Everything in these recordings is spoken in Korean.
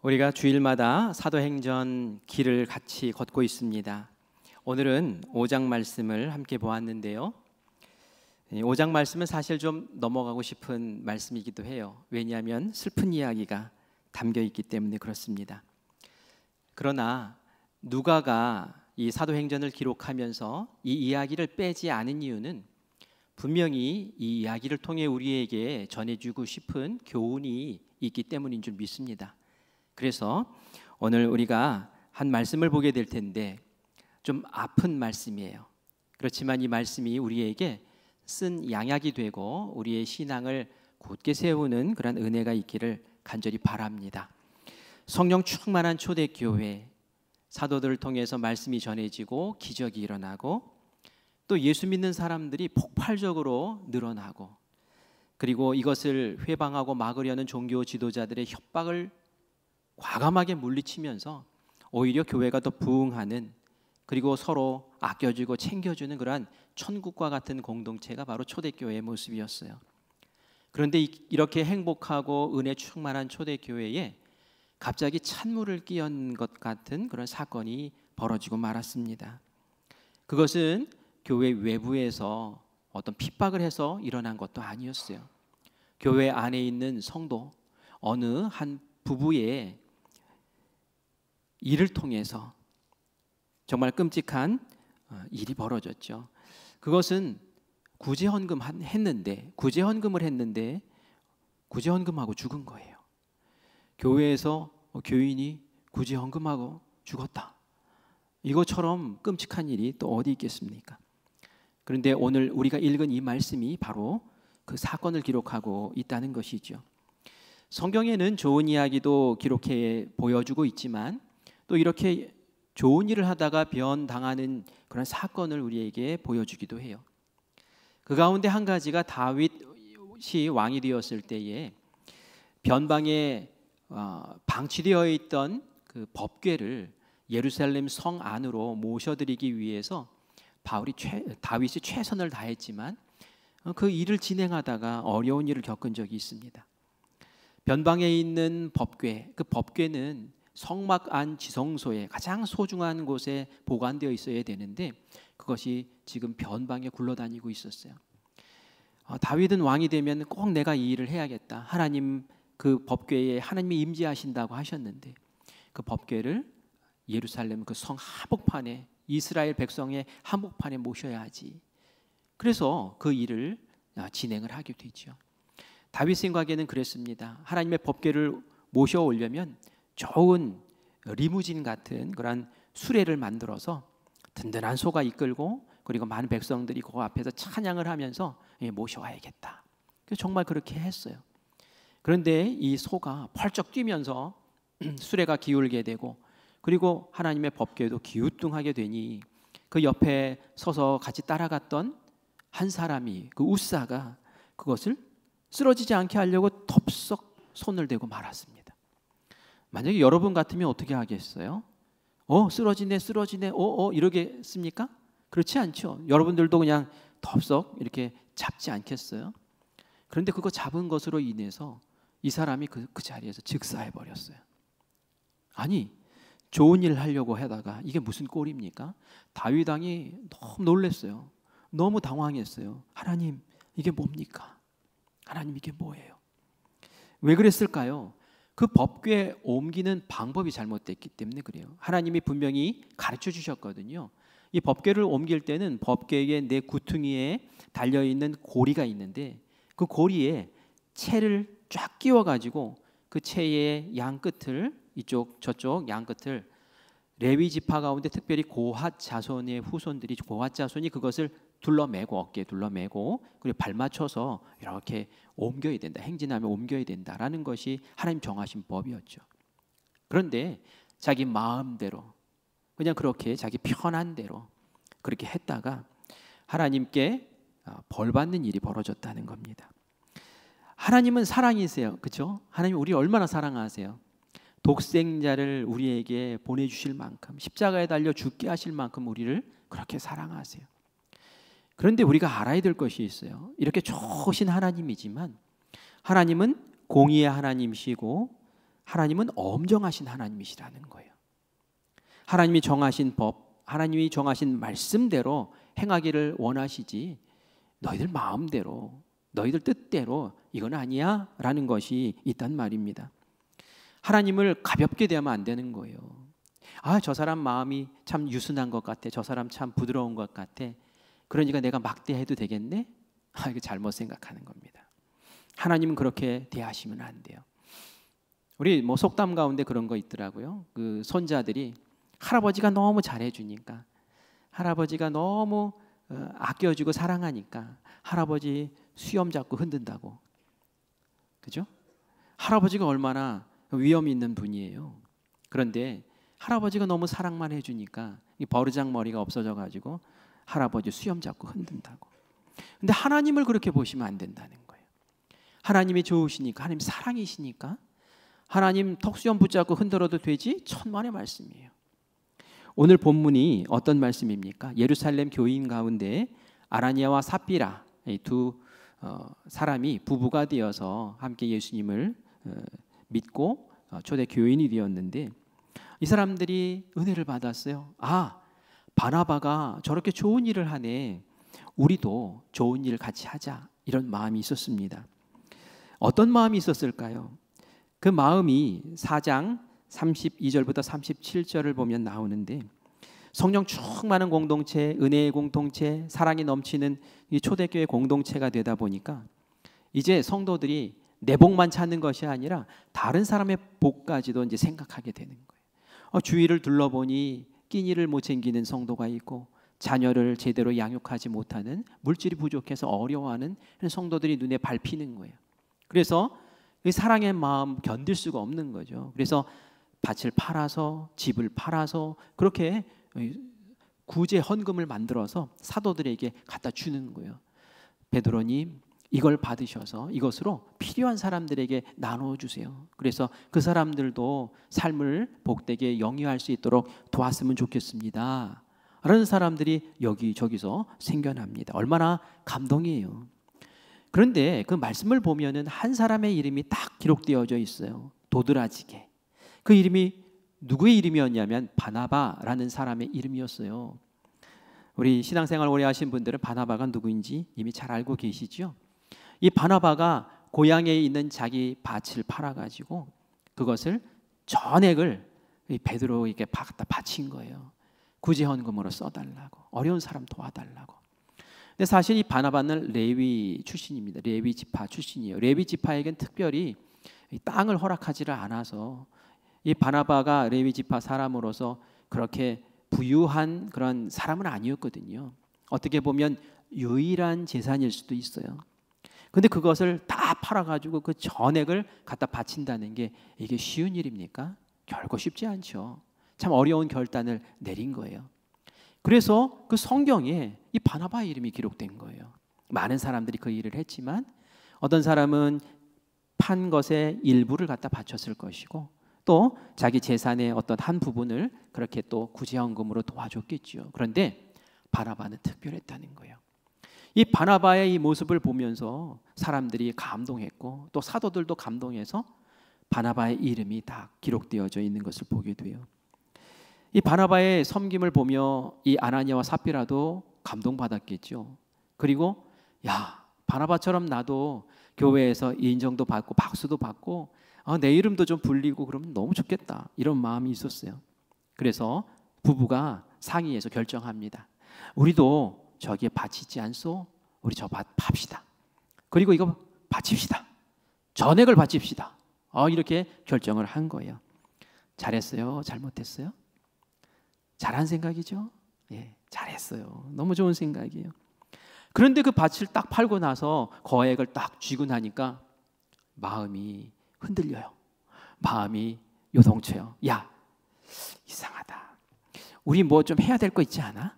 우리가 주일마다 사도행전 길을 같이 걷고 있습니다. 오늘은 5장 말씀을 함께 보았는데요. 5장 말씀은 사실 좀 넘어가고 싶은 말씀이기도 해요. 왜냐하면 슬픈 이야기가 담겨 있기 때문에 그렇습니다. 그러나 누가가 이 사도행전을 기록하면서 이 이야기를 빼지 않은 이유는 분명히 이 이야기를 통해 우리에게 전해주고 싶은 교훈이 있기 때문인 줄 믿습니다. 그래서 오늘 우리가 한 말씀을 보게 될 텐데 좀 아픈 말씀이에요. 그렇지만 이 말씀이 우리에게 쓴 양약이 되고 우리의 신앙을 굳게 세우는 그런 은혜가 있기를 간절히 바랍니다. 성령 충만한 초대교회, 사도들을 통해서 말씀이 전해지고 기적이 일어나고 또 예수 믿는 사람들이 폭발적으로 늘어나고, 그리고 이것을 회방하고 막으려는 종교 지도자들의 협박을 과감하게 물리치면서 오히려 교회가 더 부흥하는, 그리고 서로 아껴주고 챙겨주는 그러한 천국과 같은 공동체가 바로 초대교회의 모습이었어요. 그런데 이렇게 행복하고 은혜 충만한 초대교회에 갑자기 찬물을 끼얹은 것 같은 그런 사건이 벌어지고 말았습니다. 그것은 교회 외부에서 어떤 핍박을 해서 일어난 것도 아니었어요. 교회 안에 있는 성도 어느 한 부부의 일을 통해서 정말 끔찍한 일이 벌어졌죠. 그것은 구제헌금을 했는데 구제헌금하고 죽은 거예요. 교회에서 교인이 구제헌금하고 죽었다. 이것처럼 끔찍한 일이 또 어디 있겠습니까? 그런데 오늘 우리가 읽은 이 말씀이 바로 그 사건을 기록하고 있다는 것이죠. 성경에는 좋은 이야기도 기록해 보여주고 있지만 또 이렇게 좋은 일을 하다가 변당하는 그런 사건을 우리에게 보여주기도 해요. 그 가운데 한 가지가 다윗이 왕이 되었을 때에 변방에 방치되어 있던 그 법궤를 예루살렘 성 안으로 모셔드리기 위해서 다윗이 최선을 다했지만 그 일을 진행하다가 어려운 일을 겪은 적이 있습니다. 변방에 있는 법궤, 그 법궤는 성막 안 지성소에 가장 소중한 곳에 보관되어 있어야 되는데 그것이 지금 변방에 굴러다니고 있었어요. 다윗은 왕이 되면 꼭 내가 이 일을 해야겠다. 하나님 그 법궤에 하나님이 임재하신다고 하셨는데 그 법궤를 예루살렘 그 성 한복판에, 이스라엘 백성의 한복판에 모셔야지. 그래서 그 일을 진행을 하게 되죠. 다윗 생각에는 그랬습니다. 하나님의 법궤를 모셔 오려면 좋은 리무진 같은 그런 수레를 만들어서 든든한 소가 이끌고, 그리고 많은 백성들이 그 앞에서 찬양을 하면서 모셔와야겠다. 정말 그렇게 했어요. 그런데 이 소가 펄쩍 뛰면서 수레가 기울게 되고, 그리고 하나님의 법궤도 기우뚱하게 되니 그 옆에 서서 같이 따라갔던 한 사람이, 그 우사가 그것을 쓰러지지 않게 하려고 덥석 손을 대고 말았습니다. 만약에 여러분 같으면 어떻게 하겠어요? 쓰러지네 이러겠습니까? 그렇지 않죠. 여러분들도 그냥 덥석 이렇게 잡지 않겠어요? 그런데 그거 잡은 것으로 인해서 이 사람이 그 자리에서 즉사해 버렸어요. 아니, 좋은 일 하려고 하다가 이게 무슨 꼴입니까? 다윗 왕이 너무 놀랐어요. 너무 당황했어요. 하나님, 이게 뭡니까? 하나님, 이게 뭐예요? 왜 그랬을까요? 그 법궤 옮기는 방법이 잘못됐기 때문에 그래요. 하나님이 분명히 가르쳐 주셨거든요. 이 법궤를 옮길 때는 법궤의 네 구퉁이에 달려있는 고리가 있는데 그 고리에 채를 쫙 끼워가지고 그 채의 양 끝을, 이쪽 저쪽 양 끝을 레위 지파 가운데 특별히 고핫 자손의 후손들이, 고핫 자손이 그것을 둘러매고, 어깨에 둘러매고, 그리고 발 맞춰서 이렇게 옮겨야 된다, 행진하며 옮겨야 된다라는 것이 하나님 정하신 법이었죠. 그런데 자기 마음대로 그냥 그렇게 자기 편한 대로 그렇게 했다가 하나님께 벌 받는 일이 벌어졌다는 겁니다. 하나님은 사랑이세요, 그렇죠? 하나님 우리 얼마나 사랑하세요? 독생자를 우리에게 보내주실 만큼, 십자가에 달려 죽게 하실 만큼 우리를 그렇게 사랑하세요. 그런데 우리가 알아야 될 것이 있어요. 이렇게 좋으신 하나님이지만 하나님은 공의의 하나님이시고 하나님은 엄정하신 하나님이시라는 거예요. 하나님이 정하신 법, 하나님이 정하신 말씀대로 행하기를 원하시지 너희들 마음대로, 너희들 뜻대로 이건 아니야 라는 것이 있단 말입니다. 하나님을 가볍게 대하면 안 되는 거예요. 아, 저 사람 마음이 참 유순한 것 같아. 저 사람 참 부드러운 것 같아. 그러니까 내가 막대해도 되겠네? 아, 이거 잘못 생각하는 겁니다. 하나님은 그렇게 대하시면 안 돼요. 우리 뭐 속담 가운데 그런 거 있더라고요. 그 손자들이 할아버지가 너무 잘해주니까, 할아버지가 너무 아껴주고 사랑하니까 할아버지 수염 잡고 흔든다고. 그죠? 할아버지가 얼마나 위험 있는 분이에요. 그런데 할아버지가 너무 사랑만 해주니까 이 버르장머리가 없어져가지고 할아버지 수염 잡고 흔든다고. 근데 하나님을 그렇게 보시면 안 된다는 거예요. 하나님이 좋으시니까, 하나님 사랑이시니까 하나님 턱수염 붙잡고 흔들어도 되지? 천만의 말씀이에요. 오늘 본문이 어떤 말씀입니까? 예루살렘 교인 가운데 아나니아와 삽비라 이 두 사람이 부부가 되어서 함께 예수님을 믿고 초대 교인이 되었는데, 이 사람들이 은혜를 받았어요. 아, 바나바가 저렇게 좋은 일을 하네. 우리도 좋은 일을 같이 하자. 이런 마음이 있었습니다. 어떤 마음이 있었을까요? 그 마음이 4장 32절부터 37절을 보면 나오는데, 성령 충만한 공동체, 은혜의 공동체, 사랑이 넘치는 이 초대교회 공동체가 되다 보니까 이제 성도들이 내 복만 찾는 것이 아니라 다른 사람의 복까지도 이제 생각하게 되는 거예요. 주위를 둘러보니 끼니를 못 챙기는 성도가 있고, 자녀를 제대로 양육하지 못하는, 물질이 부족해서 어려워하는 성도들이 눈에 밟히는 거예요. 그래서 이 사랑의 마음 견딜 수가 없는 거죠. 그래서 밭을 팔아서, 집을 팔아서 그렇게 구제 헌금을 만들어서 사도들에게 갖다 주는 거예요. 베드로님, 이걸 받으셔서 이것으로 필요한 사람들에게 나눠주세요. 그래서 그 사람들도 삶을 복되게 영위할 수 있도록 도왔으면 좋겠습니다. 라는 사람들이 여기저기서 생겨납니다. 얼마나 감동이에요. 그런데 그 말씀을 보면은 한 사람의 이름이 딱 기록되어져 있어요. 도드라지게. 그 이름이 누구의 이름이었냐면 바나바라는 사람의 이름이었어요. 우리 신앙생활 오래 하신 분들은 바나바가 누구인지 이미 잘 알고 계시죠? 이 바나바가 고향에 있는 자기 밭을 팔아가지고 그것을 전액을 베드로에게 갖다 바친 거예요. 구제헌금으로 써달라고, 어려운 사람 도와달라고. 근데 사실 이 바나바는 레위 출신입니다. 레위 지파 출신이에요. 레위 지파에겐 특별히 땅을 허락하지를 않아서 이 바나바가 레위 지파 사람으로서 그렇게 부유한 그런 사람은 아니었거든요. 어떻게 보면 유일한 재산일 수도 있어요. 근데 그것을 다 팔아가지고 그 전액을 갖다 바친다는 게 이게 쉬운 일입니까? 결코 쉽지 않죠. 참 어려운 결단을 내린 거예요. 그래서 그 성경에 이 바나바의 이름이 기록된 거예요. 많은 사람들이 그 일을 했지만 어떤 사람은 판 것의 일부를 갖다 바쳤을 것이고, 또 자기 재산의 어떤 한 부분을 그렇게 또 구제헌금으로 도와줬겠죠. 그런데 바나바는 특별했다는 거예요. 이 바나바의 이 모습을 보면서 사람들이 감동했고, 또 사도들도 감동해서 바나바의 이름이 다 기록되어져 있는 것을 보게 돼요. 이 바나바의 섬김을 보며 이 아나니아와 삽비라도 감동받았겠죠. 그리고 야, 바나바처럼 나도 교회에서 인정도 받고 박수도 받고 내 이름도 좀 불리고 그러면 너무 좋겠다, 이런 마음이 있었어요. 그래서 부부가 상의해서 결정합니다. 우리도 저기에 바치지 않소? 우리 저 밭 팝시다. 그리고 이거 바칩시다. 전액을 바칩시다. 이렇게 결정을 한 거예요. 잘했어요? 잘못했어요? 잘한 생각이죠? 예, 잘했어요. 너무 좋은 생각이에요. 그런데 그 밭을 딱 팔고 나서 거액을 딱 쥐고 나니까 마음이 흔들려요. 마음이 요동쳐요. 야, 이상하다. 우리 뭐 좀 해야 될 거 있지 않아?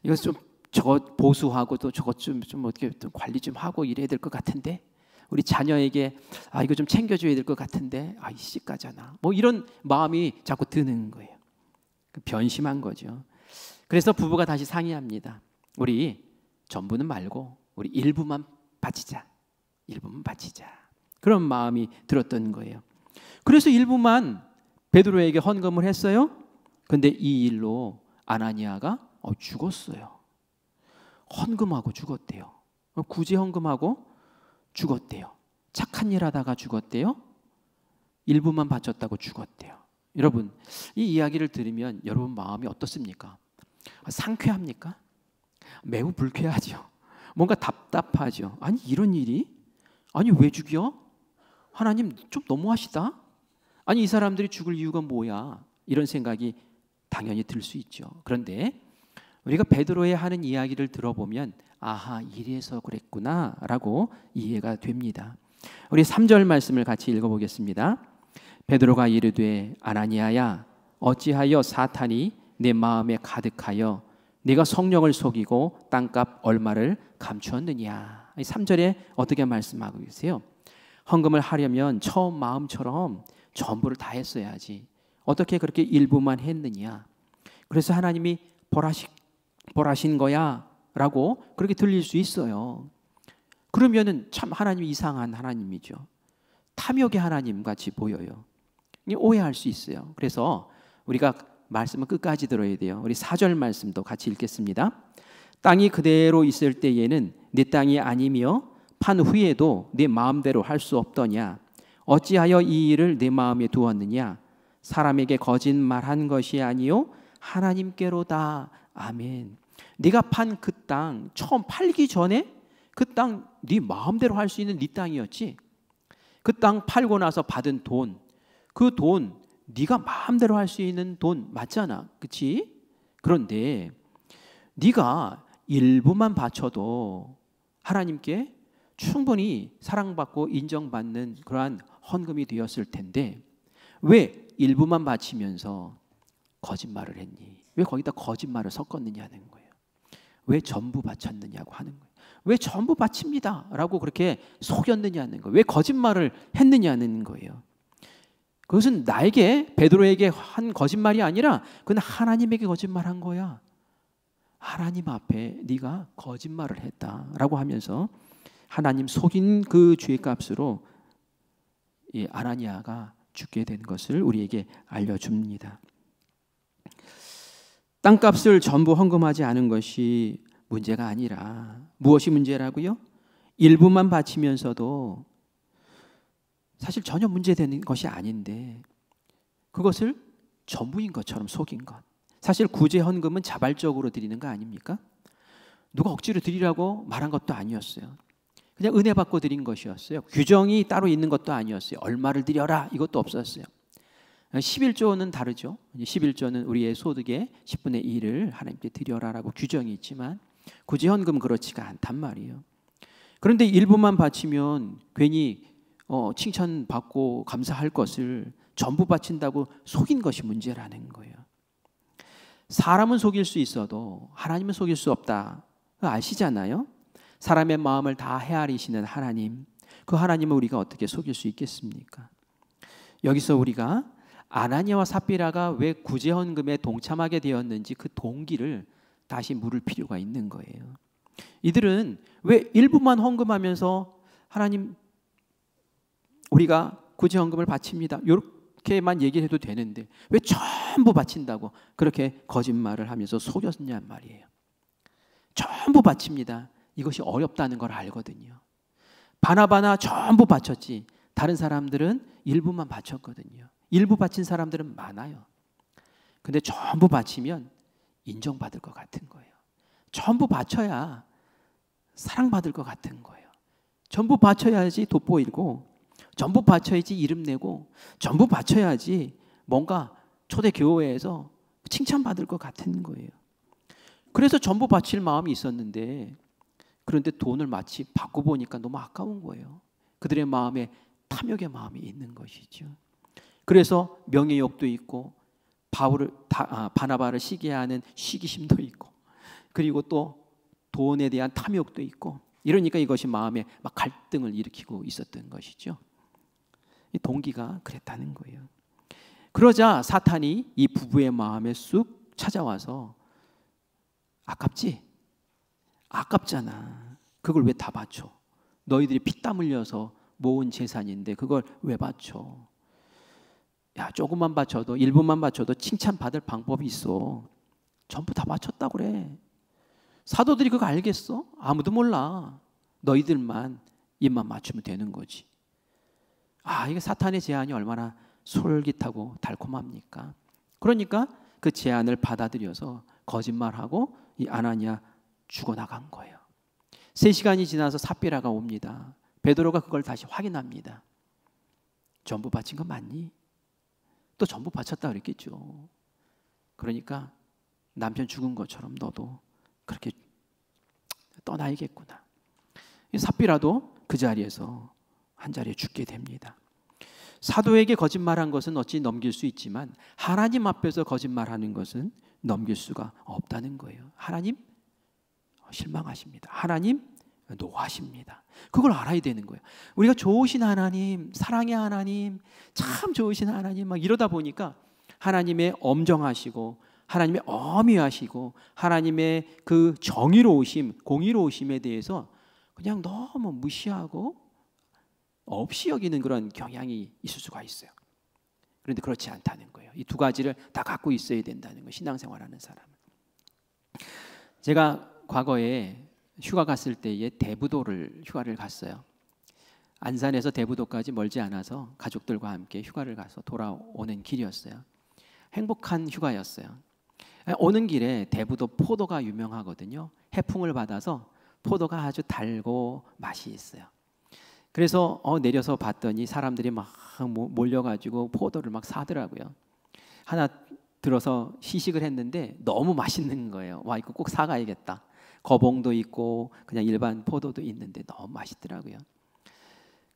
이거 좀 저거 보수하고 또 저것 좀 어떻게 좀 관리 좀 하고 이래야 될 것 같은데, 우리 자녀에게 이거 좀 챙겨줘야 될 것 같은데, 이 시까잖아. 뭐 이런 마음이 자꾸 드는 거예요. 변심한 거죠. 그래서 부부가 다시 상의합니다. 우리 전부는 말고 우리 일부만 바치자. 일부만 바치자. 그런 마음이 들었던 거예요. 그래서 일부만 베드로에게 헌금을 했어요. 근데 이 일로 아나니아가 죽었어요. 헌금하고 죽었대요. 구제 헌금하고 죽었대요. 착한 일 하다가 죽었대요. 일부만 바쳤다고 죽었대요. 여러분, 이 이야기를 들으면 여러분 마음이 어떻습니까? 상쾌합니까? 매우 불쾌하죠. 뭔가 답답하죠. 아니 이런 일이? 아니 왜 죽여? 하나님 좀 너무하시다. 아니 이 사람들이 죽을 이유가 뭐야? 이런 생각이 당연히 들 수 있죠. 그런데 우리가 베드로의 하는 이야기를 들어보면 아하 이래서 그랬구나 라고 이해가 됩니다. 우리 3절 말씀을 같이 읽어보겠습니다. 베드로가 이르되 아나니아야 어찌하여 사탄이 내 마음에 가득하여 네가 성령을 속이고 땅값 얼마를 감추었느냐. 3절에 어떻게 말씀하고 계세요? 헌금을 하려면 처음 마음처럼 전부를 다 했어야지. 어떻게 그렇게 일부만 했느냐. 그래서 하나님이 벌하신 거야 라고 그렇게 들릴 수 있어요. 그러면은 참 하나님이 이상한 하나님이죠. 탐욕의 하나님 같이 보여요. 오해할 수 있어요. 그래서 우리가 말씀을 끝까지 들어야 돼요. 우리 4절 말씀도 같이 읽겠습니다. 땅이 그대로 있을 때에는 내 땅이 아니며 판 후에도 내 마음대로 할 수 없더냐. 어찌하여 이 일을 내 마음에 두었느냐. 사람에게 거짓말한 것이 아니요 하나님께로다. 아멘. 네가 판 그 땅 처음 팔기 전에 그 땅 네 마음대로 할 수 있는 네 땅이었지. 그 땅 팔고 나서 받은 돈, 그 돈 네가 마음대로 할 수 있는 돈 맞잖아, 그렇지? 그런데 네가 일부만 바쳐도 하나님께 충분히 사랑받고 인정받는 그러한 헌금이 되었을 텐데 왜 일부만 바치면서 거짓말을 했니? 왜 거기다 거짓말을 섞었느냐는 거예요. 왜 전부 바쳤느냐고 하는 거예요. 왜 전부 바칩니다 라고 그렇게 속였느냐는 거예요. 왜 거짓말을 했느냐는 거예요. 그것은 나에게 베드로에게 한 거짓말이 아니라 그건 하나님에게 거짓말한 거야. 하나님 앞에 네가 거짓말을 했다라고 하면서 하나님 속인 그 죄값으로 이 아나니아가 죽게 된 것을 우리에게 알려줍니다. 땅값을 전부 헌금하지 않은 것이 문제가 아니라 무엇이 문제라고요? 일부만 바치면서도 사실 전혀 문제되는 것이 아닌데 그것을 전부인 것처럼 속인 것. 사실 구제 헌금은 자발적으로 드리는 거 아닙니까? 누가 억지로 드리라고 말한 것도 아니었어요. 그냥 은혜 받고 드린 것이었어요. 규정이 따로 있는 것도 아니었어요. 얼마를 드려라 이것도 없었어요. 11조는 다르죠. 11조는 우리의 소득의 10분의 1을 하나님께 드려라라고 규정이 있지만 구제 헌금은 그렇지가 않단 말이에요. 그런데 일부만 바치면 괜히 칭찬받고 감사할 것을 전부 바친다고 속인 것이 문제라는 거예요. 사람은 속일 수 있어도 하나님은 속일 수 없다. 아시잖아요. 사람의 마음을 다 헤아리시는 하나님, 그 하나님을 우리가 어떻게 속일 수 있겠습니까? 여기서 우리가 아나니아와 삽비라가 왜 구제 헌금에 동참하게 되었는지 그 동기를 다시 물을 필요가 있는 거예요. 이들은 왜 일부만 헌금하면서 하나님 우리가 구제 헌금을 바칩니다 이렇게만 얘기를 해도 되는데 왜 전부 바친다고 그렇게 거짓말을 하면서 속였냔 말이에요. 전부 바칩니다. 이것이 어렵다는 걸 알거든요. 바나바나 전부 바쳤지 다른 사람들은 일부만 바쳤거든요. 일부 바친 사람들은 많아요. 근데 전부 바치면 인정받을 것 같은 거예요. 전부 바쳐야 사랑받을 것 같은 거예요. 전부 바쳐야지 돋보이고 전부 바쳐야지 이름 내고 전부 바쳐야지 뭔가 초대 교회에서 칭찬받을 것 같은 거예요. 그래서 전부 바칠 마음이 있었는데 그런데 돈을 마치 받고 보니까 너무 아까운 거예요. 그들의 마음에 탐욕의 마음이 있는 것이죠. 그래서 명예욕도 있고 바나바를 시기하는 시기심도 있고 그리고 또 돈에 대한 탐욕도 있고 이러니까 이것이 마음에 막 갈등을 일으키고 있었던 것이죠. 이 동기가 그랬다는 거예요. 그러자 사탄이 이 부부의 마음에 쑥 찾아와서 아깝지? 아깝잖아. 그걸 왜 다 바쳐? 너희들이 피땀 흘려서 모은 재산인데 그걸 왜 바쳐? 야, 조금만 바쳐도 1분만 바쳐도 칭찬받을 방법이 있어. 전부 다 바쳤다고 그래. 사도들이 그거 알겠어? 아무도 몰라. 너희들만 입만 맞추면 되는 거지. 아, 이게 사탄의 제안이 얼마나 솔깃하고 달콤합니까? 그러니까 그 제안을 받아들여서 거짓말하고 이 아나니아 죽어나간 거예요. 3시간이 지나서 삽비라가 옵니다. 베드로가 그걸 다시 확인합니다. 전부 바친 거 맞니? 또 전부 바쳤다 그랬겠죠. 그러니까 남편 죽은 것처럼 너도 그렇게 떠나야겠구나. 삽비라도 그 자리에서 한 자리에 죽게 됩니다. 사도에게 거짓말한 것은 어찌 넘길 수 있지만 하나님 앞에서 거짓말하는 것은 넘길 수가 없다는 거예요. 하나님 실망하십니다. 하나님 노하십니다. 그걸 알아야 되는 거예요. 우리가 좋으신 하나님, 사랑의 하나님, 참 좋으신 하나님 막 이러다 보니까 하나님의 엄정하시고 하나님의 어미하시고 하나님의 그 정의로우심, 공의로우심에 대해서 그냥 너무 무시하고 없이 여기는 그런 경향이 있을 수가 있어요. 그런데 그렇지 않다는 거예요. 이 두 가지를 다 갖고 있어야 된다는 거예요. 신앙생활하는 사람은. 제가 과거에 휴가 갔을 때에 대부도를 휴가를 갔어요. 안산에서 대부도까지 멀지 않아서 가족들과 함께 휴가를 가서 돌아오는 길이었어요. 행복한 휴가였어요. 오는 길에 대부도 포도가 유명하거든요. 해풍을 받아서 포도가 아주 달고 맛이 있어요. 그래서 내려서 봤더니 사람들이 막 몰려가지고 포도를 막 사더라고요. 하나 들어서 시식을 했는데 너무 맛있는 거예요. 와, 이거 꼭 사가야겠다. 거봉도 있고 그냥 일반 포도도 있는데 너무 맛있더라고요.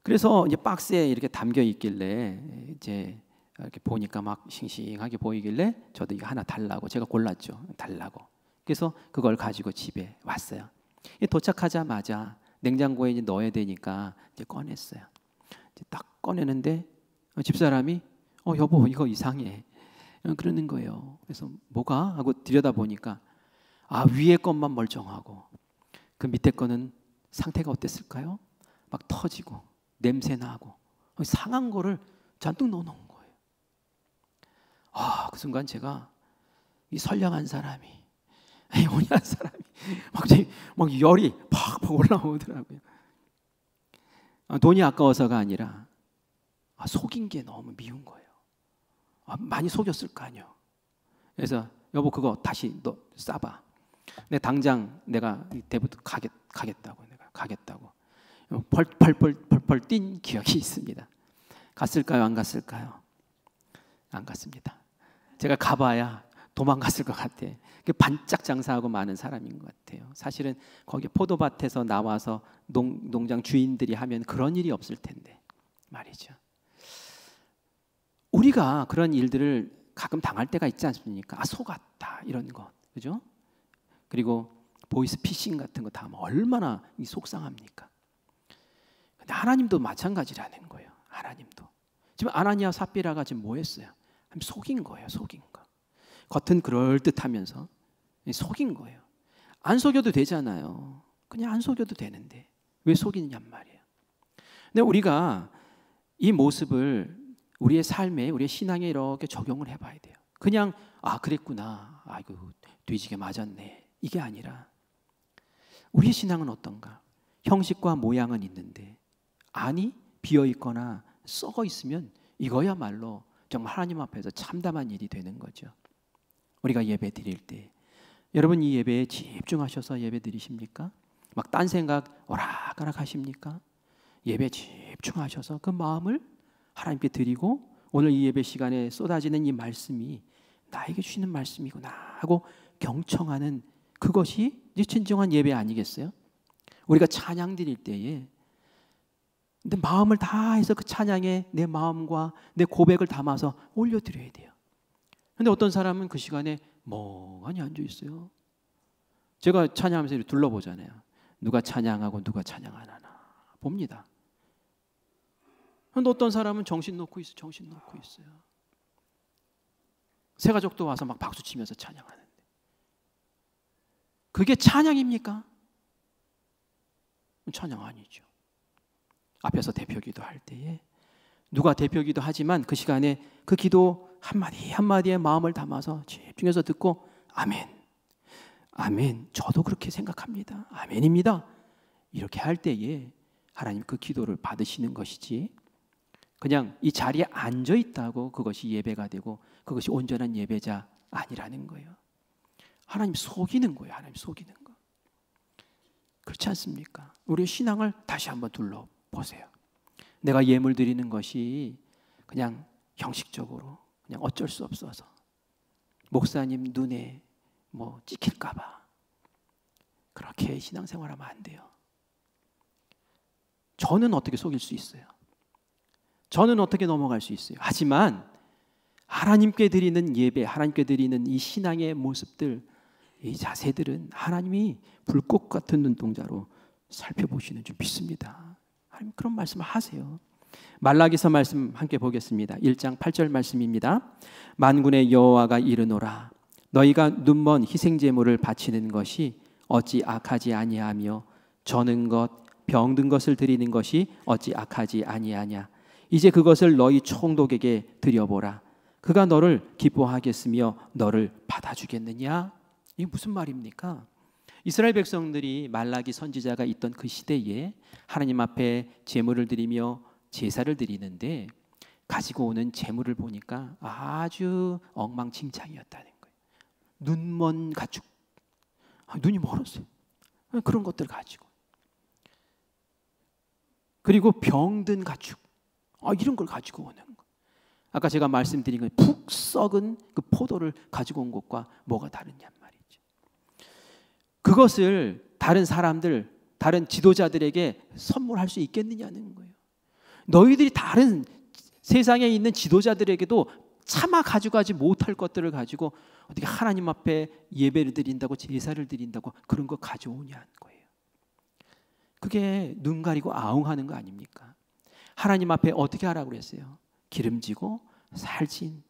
그래서 이제 박스에 이렇게 담겨 있길래 이제 이렇게 보니까 막 싱싱하게 보이길래 저도 이거 하나 달라고 제가 골랐죠. 달라고. 그래서 그걸 가지고 집에 왔어요. 도착하자마자 냉장고에 이제 넣어야 되니까 이제 꺼냈어요. 이제 딱 꺼내는데 집사람이 여보 이거 이상해 그러는 거예요. 그래서 뭐가 하고 들여다보니까 위에 것만 멀쩡하고 그 밑에 거는 상태가 어땠을까요? 막 터지고 냄새 나고 상한 거를 잔뜩 넣어놓은 거예요. 그 순간 제가 이 선량한 사람이 온유한 사람이 막 열이 팍팍 올라오더라고요. 돈이 아까워서가 아니라 속인 게 너무 미운 거예요. 많이 속였을 거 아니에요. 그래서 여보 그거 다시 너 싸봐. 당장 내가 대부도 가겠다고 내가 가겠다고 펄펄 뛴 기억이 있습니다. 갔을까요? 안 갔을까요? 안 갔습니다. 제가 가봐야 도망갔을 것 같아. 반짝 장사하고 많은 사람인 것 같아요. 사실은 거기 포도밭에서 나와서 농장 주인들이 하면 그런 일이 없을 텐데 말이죠. 우리가 그런 일들을 가끔 당할 때가 있지 않습니까? 속았다 이런 거, 그죠? 그리고 보이스피싱 같은 거 다 얼마나 속상합니까? 근데 하나님도 마찬가지라는 거예요. 하나님도 지금 아나니아 삽비라가 지금 뭐 했어요? 속인 거예요. 속인 거. 겉은 그럴듯하면서 속인 거예요. 안 속여도 되잖아요. 그냥 안 속여도 되는데 왜 속이느냔 말이에요. 근데 우리가 이 모습을 우리의 삶에, 우리의 신앙에 이렇게 적용을 해봐야 돼요. 그냥 그랬구나, 아이고 뒤지게 맞았네, 이게 아니라 우리의 신앙은 어떤가? 형식과 모양은 있는데 안이 비어 있거나 썩어 있으면 이거야말로 정말 하나님 앞에서 참담한 일이 되는 거죠. 우리가 예배 드릴 때 여러분 이 예배에 집중하셔서 예배 드리십니까? 막 딴 생각 오락가락 하십니까? 예배 집중하셔서 그 마음을 하나님께 드리고 오늘 이 예배 시간에 쏟아지는 이 말씀이 나에게 주시는 말씀이구나 하고 경청하는 그것이 이제 진정한 예배 아니겠어요? 우리가 찬양 드릴 때에 근데 마음을 다해서 그 찬양에 내 마음과 내 고백을 담아서 올려드려야 돼요. 근데 어떤 사람은 그 시간에 멍하니 앉아 있어요. 제가 찬양하면서 이렇게 둘러보잖아요. 누가 찬양하고 누가 찬양 안 하나 봅니다. 근데 어떤 사람은 정신 놓고 있어요. 새 가족도 와서 막 박수 치면서 찬양하는데 그게 찬양입니까? 찬양 아니죠. 앞에서 대표기도 할 때에 누가 대표기도 하지만 그 시간에 그 기도 한마디 한마디에 마음을 담아서 집중해서 듣고 아멘, 아멘, 저도 그렇게 생각합니다, 아멘입니다, 이렇게 할 때에 하나님 그 기도를 받으시는 것이지, 그냥 이 자리에 앉아 있다고 그것이 예배가 되고 그것이 온전한 예배자 아니라는 거예요. 하나님 속이는 거예요. 하나님 속이는 거. 그렇지 않습니까? 우리의 신앙을 다시 한번 둘러보세요. 내가 예물 드리는 것이 그냥 형식적으로 그냥 어쩔 수 없어서 목사님 눈에 뭐 찍힐까 봐 그렇게 신앙생활하면 안 돼요. 저는 어떻게 속일 수 있어요? 저는 어떻게 넘어갈 수 있어요? 하지만 하나님께 드리는 예배, 하나님께 드리는 이 신앙의 모습들, 이 자세들은 하나님이 불꽃 같은 눈동자로 살펴보시는 줄 믿습니다. 하나님 그런 말씀을 하세요. 말라기서 말씀 함께 보겠습니다. 1장 8절 말씀입니다. 만군의 여호와가 이르노라, 너희가 눈먼 희생제물을 바치는 것이 어찌 악하지 아니하며 저는 것, 병든 것을 드리는 것이 어찌 악하지 아니하냐. 이제 그것을 너희 총독에게 드려보라. 그가 너를 기뻐하겠으며 너를 받아주겠느냐. 이게 무슨 말입니까? 이스라엘 백성들이 말라기 선지자가 있던 그 시대에 하나님 앞에 제물을 드리며 제사를 드리는데 가지고 오는 제물을 보니까 아주 엉망진창이었다는 거예요. 눈먼 가축, 눈이 멀었어요. 그런 것들 가지고, 그리고 병든 가축, 이런 걸 가지고 오는 거. 아까 제가 말씀드린 건 푹 썩은 그 포도를 가지고 온 것과 뭐가 다르냔 말이죠. 그것을 다른 사람들, 다른 지도자들에게 선물할 수 있겠느냐는 거예요. 너희들이 다른 세상에 있는 지도자들에게도 차마 가져가지 못할 것들을 가지고 어떻게 하나님 앞에 예배를 드린다고, 제사를 드린다고 그런 거 가져오냐는 거예요. 그게 눈 가리고 아웅하는 거 아닙니까? 하나님 앞에 어떻게 하라고 그랬어요? 기름지고 살찐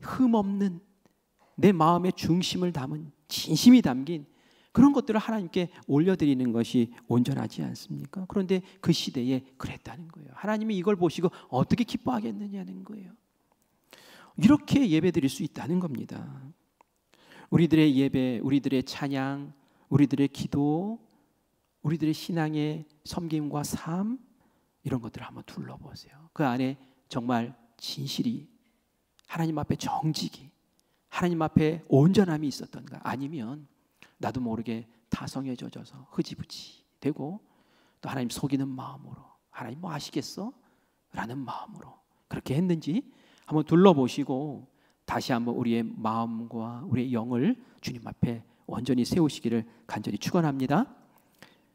흠없는 내 마음의 중심을 담은 진심이 담긴 그런 것들을 하나님께 올려드리는 것이 온전하지 않습니까? 그런데 그 시대에 그랬다는 거예요. 하나님이 이걸 보시고 어떻게 기뻐하겠느냐는 거예요. 이렇게 예배드릴 수 있다는 겁니다. 우리들의 예배, 우리들의 찬양, 우리들의 기도, 우리들의 신앙의 섬김과 삶, 이런 것들을 한번 둘러보세요. 그 안에 정말 진실이, 하나님 앞에 정직이, 하나님 앞에 온전함이 있었던가, 아니면 나도 모르게 타성에 젖어서 흐지부지 되고 또 하나님 속이는 마음으로, 하나님 뭐 아시겠어? 라는 마음으로 그렇게 했는지 한번 둘러보시고 다시 한번 우리의 마음과 우리의 영을 주님 앞에 온전히 세우시기를 간절히 축원합니다.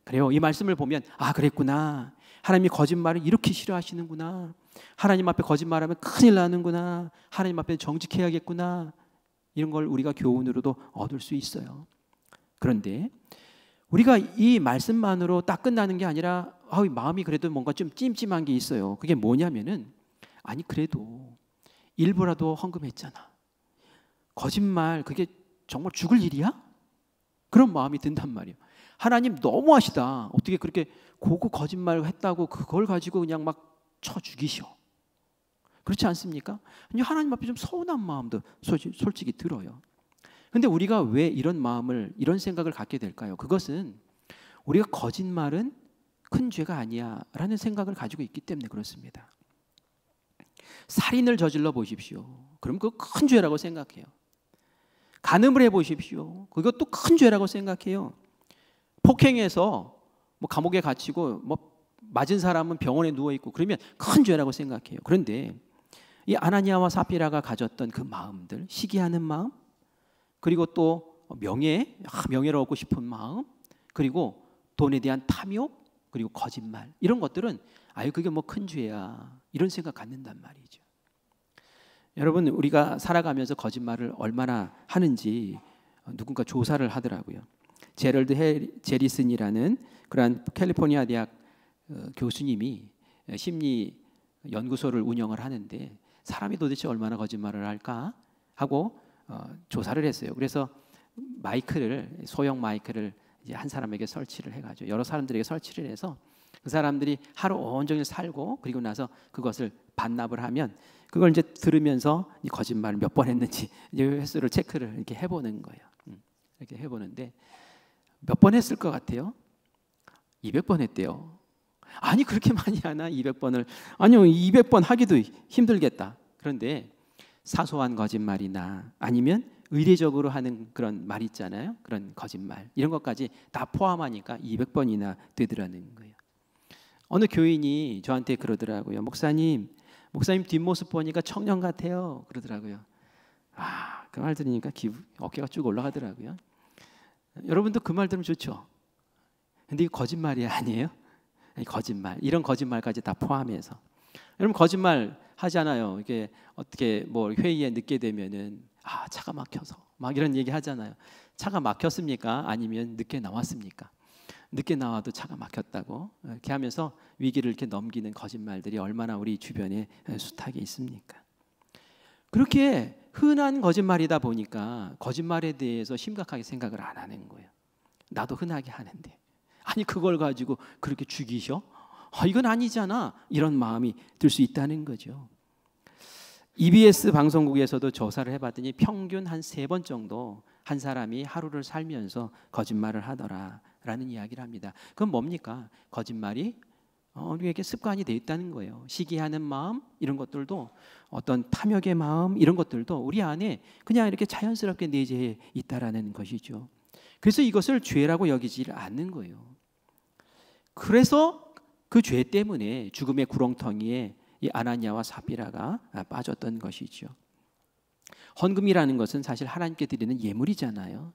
그래요. 이 말씀을 보면 그랬구나. 하나님이 거짓말을 이렇게 싫어하시는구나. 하나님 앞에 거짓말하면 큰일 나는구나. 하나님 앞에 정직해야겠구나. 이런 걸 우리가 교훈으로도 얻을 수 있어요. 그런데 우리가 이 말씀만으로 딱 끝나는 게 아니라 마음이 그래도 뭔가 좀 찜찜한 게 있어요. 그게 뭐냐면은 그래도 일부라도 헌금했잖아. 거짓말 그게 정말 죽을 일이야? 그런 마음이 든단 말이에요. 하나님 너무하시다. 어떻게 그렇게 고고 거짓말을 했다고 그걸 가지고 그냥 막 쳐 죽이셔. 그렇지 않습니까? 하나님 앞에 좀 서운한 마음도 솔직히 들어요. 근데 우리가 왜 이런 마음을, 이런 생각을 갖게 될까요? 그것은 우리가 거짓말은 큰 죄가 아니야 라는 생각을 가지고 있기 때문에 그렇습니다. 살인을 저질러 보십시오. 그럼 그거 큰 죄라고 생각해요. 간음을 해보십시오. 그것도 큰 죄라고 생각해요. 폭행해서 감옥에 갇히고 맞은 사람은 병원에 누워있고 그러면 큰 죄라고 생각해요. 그런데 이 아나니아와 사피라가 가졌던 그 마음들, 시기하는 마음, 그리고 또 명예를 얻고 싶은 마음, 그리고 돈에 대한 탐욕, 그리고 거짓말, 이런 것들은 그게 큰 죄야 이런 생각 갖는단 말이죠. 여러분, 우리가 살아가면서 거짓말을 얼마나 하는지 누군가 조사를 하더라고요. 제럴드 제리슨이라는 그러한 캘리포니아 대학 교수님이 심리 연구소를 운영을 하는데 사람이 도대체 얼마나 거짓말을 할까 하고 조사를 했어요. 그래서 소형 마이크를 이제 한 사람에게 설치를 해가지고 여러 사람들에게 설치를 해서 그 사람들이 하루 온종일 살고 그리고 나서 그것을 반납을 하면 그걸 이제 들으면서 이 거짓말을 몇 번 했는지 이제 횟수를 체크를 이렇게 해보는 거예요. 이렇게 해보는데 몇 번 했을 것 같아요? 200번 했대요. 아니 그렇게 많이 하나 200번을. 아니요 200번 하기도 힘들겠다. 그런데 사소한 거짓말이나 아니면 의례적으로 하는 그런 말 있잖아요. 그런 거짓말 이런 것까지 다 포함하니까 200번이나 되더라는 거예요. 어느 교인이 저한테 그러더라고요. 목사님 뒷모습 보니까 청년 같아요. 그러더라고요. 그 말 들으니까 어깨가 쭉 올라가더라고요. 여러분도 그 말 들으면 좋죠. 근데 이거 거짓말이 아니에요? 거짓말, 이런 거짓말까지 다 포함해서. 여러분 거짓말 하잖아요. 이게 어떻게 뭐 회의에 늦게 되면은 차가 막혀서 막 이런 얘기 하잖아요. 차가 막혔습니까? 아니면 늦게 나왔습니까? 늦게 나와도 차가 막혔다고 이렇게 하면서 위기를 이렇게 넘기는 거짓말들이 얼마나 우리 주변에 숱하게 있습니까? 그렇게 흔한 거짓말이다 보니까 거짓말에 대해서 심각하게 생각을 안 하는 거예요. 나도 흔하게 하는데 아니 그걸 가지고 그렇게 죽이셔? 이건 아니잖아. 이런 마음이 들 수 있다는 거죠. EBS 방송국에서도 조사를 해봤더니 평균 한 3번 정도 한 사람이 하루를 살면서 거짓말을 하더라라는 이야기를 합니다. 그건 뭡니까? 거짓말이 우리에게 습관이 돼 있다는 거예요. 시기하는 마음 이런 것들도 어떤 탐욕의 마음 이런 것들도 우리 안에 그냥 이렇게 자연스럽게 내재해 있다라는 것이죠. 그래서 이것을 죄라고 여기지를 않는 거예요. 그래서 그 죄 때문에 죽음의 구렁텅이에 이 아나니아와 삽비라가 빠졌던 것이죠. 헌금이라는 것은 사실 하나님께 드리는 예물이잖아요.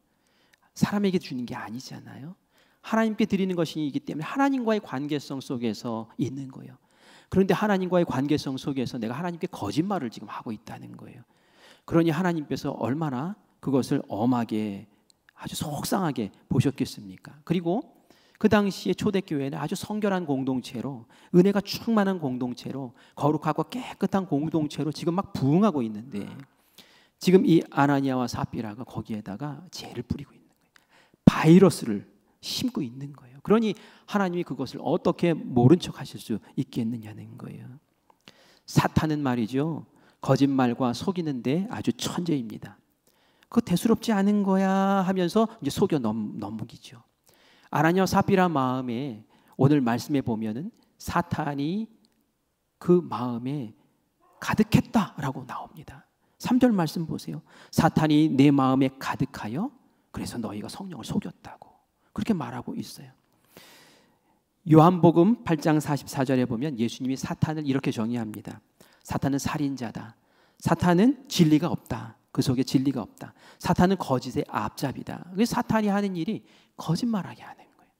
사람에게 주는 게 아니잖아요. 하나님께 드리는 것이기 때문에 하나님과의 관계성 속에서 있는 거예요. 그런데 하나님과의 관계성 속에서 내가 하나님께 거짓말을 지금 하고 있다는 거예요. 그러니 하나님께서 얼마나 그것을 엄하게 아주 속상하게 보셨겠습니까? 그리고 그 당시에 초대교회는 아주 성결한 공동체로 은혜가 충만한 공동체로 거룩하고 깨끗한 공동체로 지금 막 부흥하고 있는데 지금 이 아나니아와 삽비라가 거기에다가 죄를 뿌리고 있는 거예요. 바이러스를 심고 있는 거예요. 그러니 하나님이 그것을 어떻게 모른 척 하실 수 있겠느냐는 거예요. 사탄은 말이죠. 거짓말과 속이는데 아주 천재입니다. 그거 대수롭지 않은 거야 하면서 이제 속여 넘기죠. 아나니아와 삽비라 마음에 오늘 말씀에 보면은 사탄이 그 마음에 가득했다라고 나옵니다. 3절 말씀 보세요. 사탄이 내 마음에 가득하여 그래서 너희가 성령을 속였다고 그렇게 말하고 있어요. 요한복음 8장 44절에 보면 예수님이 사탄을 이렇게 정의합니다. 사탄은 살인자다. 사탄은 진리가 없다. 그 속에 진리가 없다. 사탄은 거짓의 앞잡이다. 그래서 사탄이 하는 일이 거짓말하게 하는 거예요.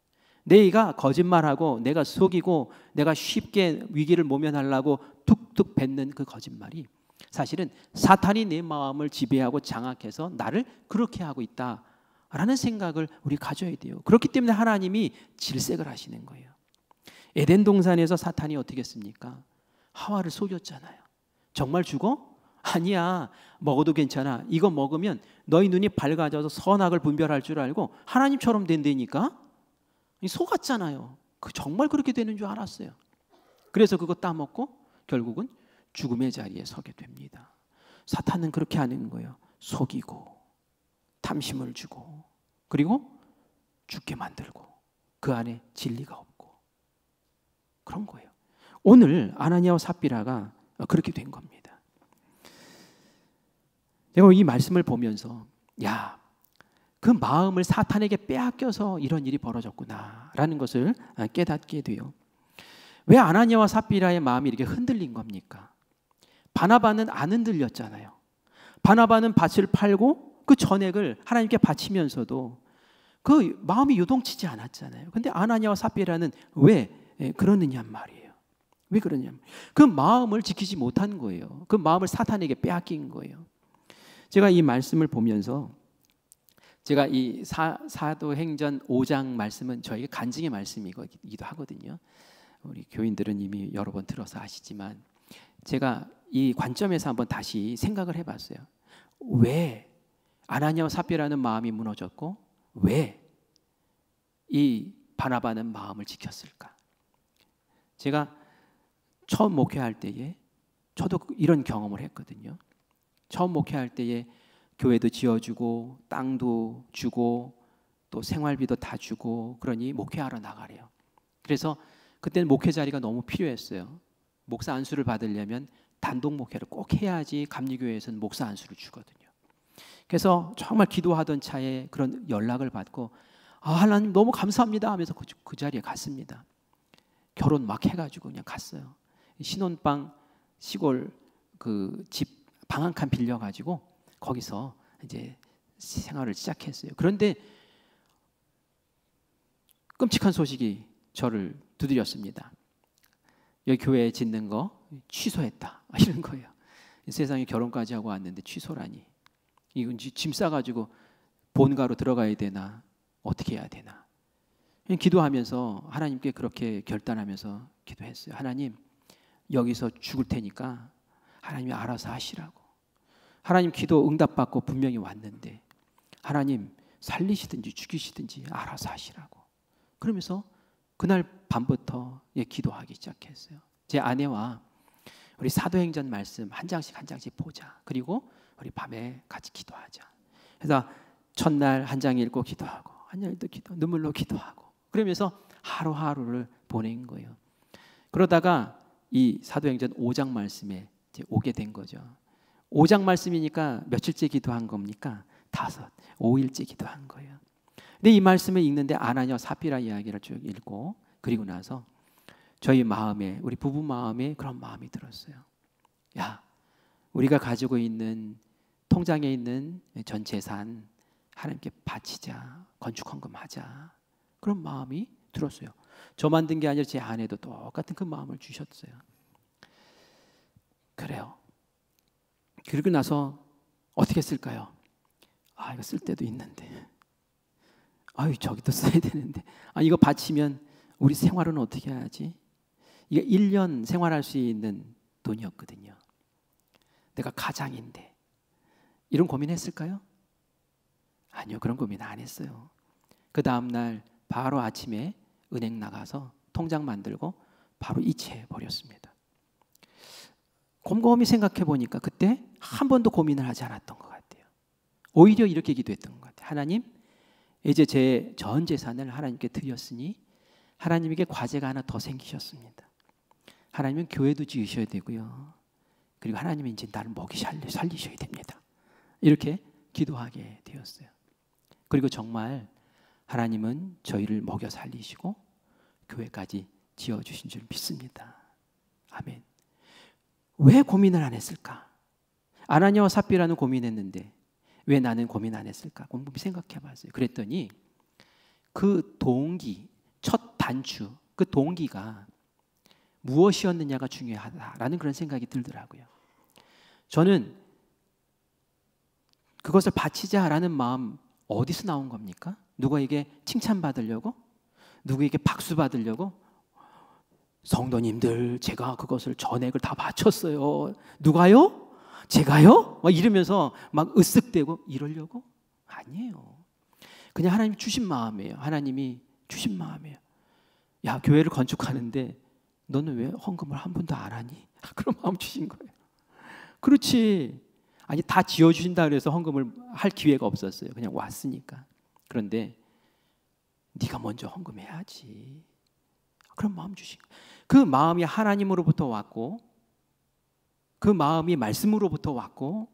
내가 거짓말하고 내가 속이고 내가 쉽게 위기를 모면하려고 툭툭 뱉는 그 거짓말이 사실은 사탄이 내 마음을 지배하고 장악해서 나를 그렇게 하고 있다라는 생각을 우리 가져야 돼요. 그렇기 때문에 하나님이 질색을 하시는 거예요. 에덴 동산에서 사탄이 어떻게 했습니까? 하와를 속였잖아요. 정말 죽어? 아니야. 먹어도 괜찮아. 이거 먹으면 너희 눈이 밝아져서 선악을 분별할 줄 알고 하나님처럼 된다니까? 속았잖아요. 정말 그렇게 되는 줄 알았어요. 그래서 그거 따먹고 결국은 죽음의 자리에 서게 됩니다. 사탄은 그렇게 하는 거예요. 속이고 탐심을 주고 그리고 죽게 만들고 그 안에 진리가 없고 그런 거예요. 오늘 아나니아와 삽비라가 그렇게 된 겁니다. 제가 이 말씀을 보면서 그 마음을 사탄에게 빼앗겨서 이런 일이 벌어졌구나라는 것을 깨닫게 돼요. 왜 아나니아와 삽비라의 마음이 이렇게 흔들린 겁니까? 바나바는 안 흔들렸잖아요. 바나바는 밭을 팔고 그 전액을 하나님께 바치면서도 그 마음이 요동치지 않았잖아요. 근데 아나니아와 삽비라는 왜 그러느냐 말이에요. 왜 그러냐? 그 마음을 지키지 못한 거예요. 그 마음을 사탄에게 빼앗긴 거예요. 제가 이 말씀을 보면서 제가 이 사도행전 5장 말씀은 저에게 간증의 말씀이기도 하거든요. 우리 교인들은 이미 여러 번 들어서 아시지만 제가 이 관점에서 한번 다시 생각을 해봤어요. 왜 아나니아와 삽비라는 마음이 무너졌고 왜 이 바나바는 마음을 지켰을까? 제가 처음 목회할 때에 저도 이런 경험을 했거든요. 처음 목회할 때에 교회도 지어주고 땅도 주고 또 생활비도 다 주고 그러니 목회하러 나가래요. 그래서 그때는 목회 자리가 너무 필요했어요. 목사 안수를 받으려면 단독 목회를 꼭 해야지 감리교회에서는 목사 안수를 주거든요. 그래서 정말 기도하던 차에 그런 연락을 받고 하나님 너무 감사합니다 하면서 그 자리에 갔습니다. 결혼 막 해가지고 그냥 갔어요. 신혼방 시골 그 집 방 한 칸 빌려가지고 거기서 이제 생활을 시작했어요. 그런데 끔찍한 소식이 저를 두드렸습니다. 여기 교회 짓는 거 취소했다 이런 거예요. 세상에 결혼까지 하고 왔는데 취소라니. 이건 짐 싸가지고 본가로 들어가야 되나 어떻게 해야 되나. 기도하면서 하나님께 그렇게 결단하면서 기도했어요. 하나님 여기서 죽을 테니까 하나님이 알아서 하시라고. 하나님 기도 응답받고 분명히 왔는데 하나님 살리시든지 죽이시든지 알아서 하시라고. 그러면서 그날 밤부터 기도하기 시작했어요. 제 아내와 우리 사도행전 말씀 한 장씩 한 장씩 보자. 그리고 우리 밤에 같이 기도하자. 그래서 첫날 한 장 읽고 기도하고 한 장 읽고 눈물로 기도하고 그러면서 하루하루를 보낸 거예요. 그러다가 이 사도행전 5장 말씀에 이제 오게 된 거죠. 5장 말씀이니까 며칠째 기도한 겁니까? 5일째 기도한 거예요. 근데 이 말씀을 읽는데 아나니아와 삽비라 이야기를 쭉 읽고 그리고 나서 저희 마음에 우리 부부 마음에 그런 마음이 들었어요. 야, 우리가 가지고 있는 통장에 있는 전 재산 하나님께 바치자, 건축 헌금하자 그런 마음이 들었어요. 저 만든 게 아니라 제 아내도 똑같은 그 마음을 주셨어요. 그래요. 그리고 나서 어떻게 쓸까요? 이거 쓸 때도 있는데 저기도 써야 되는데 이거 바치면 우리 생활은 어떻게 해야지? 이게 1년 생활할 수 있는 돈이었거든요. 내가 가장인데 이런 고민했을까요? 아니요, 그런 고민 안 했어요. 그 다음날 바로 아침에 은행 나가서 통장 만들고 바로 이체해버렸습니다. 곰곰이 생각해 보니까 그때 한 번도 고민을 하지 않았던 것 같아요. 오히려 이렇게 기도했던 것 같아요. 하나님, 이제 제 전 재산을 하나님께 드렸으니 하나님에게 과제가 하나 더 생기셨습니다. 하나님은 교회도 지으셔야 되고요. 그리고 하나님은 이제 나를 살리셔야 됩니다. 이렇게 기도하게 되었어요. 그리고 정말 하나님은 저희를 먹여 살리시고 교회까지 지어주신 줄 믿습니다. 아멘. 왜 고민을 안 했을까? 아나니아와 삽비라는 고민했는데 왜 나는 고민 안 했을까? 곰곰이 생각해 봤어요. 그랬더니 그 동기, 첫 단추, 그 동기가 무엇이었느냐가 중요하다라는 그런 생각이 들더라고요. 저는 그것을 바치자라는 마음 어디서 나온 겁니까? 누구에게 칭찬받으려고? 누구에게 박수 받으려고? 성도님들 제가 그것을 전액을 다 바쳤어요. 누가요? 제가요? 막 이러면서 막 으쓱대고 이러려고? 아니에요. 그냥 하나님이 주신 마음이에요. 하나님이 주신 마음이에요. 야, 교회를 건축하는데 너는 왜 헌금을 한 번도 안 하니? 그런 마음 주신 거예요. 그렇지. 아니 다 지어주신다 그래서 헌금을 할 기회가 없었어요. 그냥 왔으니까. 그런데 네가 먼저 헌금해야지. 그런 마음 주신 거예요. 그 마음이 하나님으로부터 왔고 그 마음이 말씀으로부터 왔고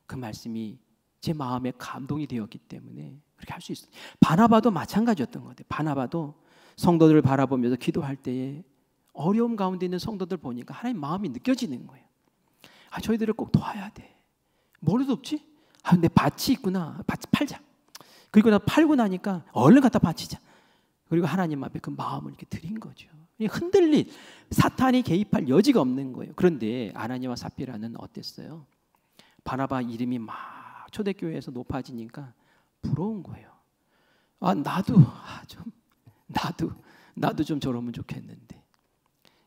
그 말씀이 제 마음에 감동이 되었기 때문에 그렇게 할 수 있어요. 바나바도 마찬가지였던 것 같아요. 바나바도 성도들을 바라보면서 기도할 때에 어려움 가운데 있는 성도들 보니까 하나님 마음이 느껴지는 거예요. 저희들을 꼭 도와야 돼. 뭐라도 없지? 근데 밭이 있구나. 밭 팔자. 그리고 나 팔고 나니까 얼른 갖다 바치자. 그리고 하나님 앞에 그 마음을 이렇게 드린 거죠. 흔들린 사탄이 개입할 여지가 없는 거예요. 그런데 아나니아와 삽비라는 어땠어요? 바나바 이름이 막 초대교회에서 높아지니까 부러운 거예요. 나도 좀 저러면 좋겠는데.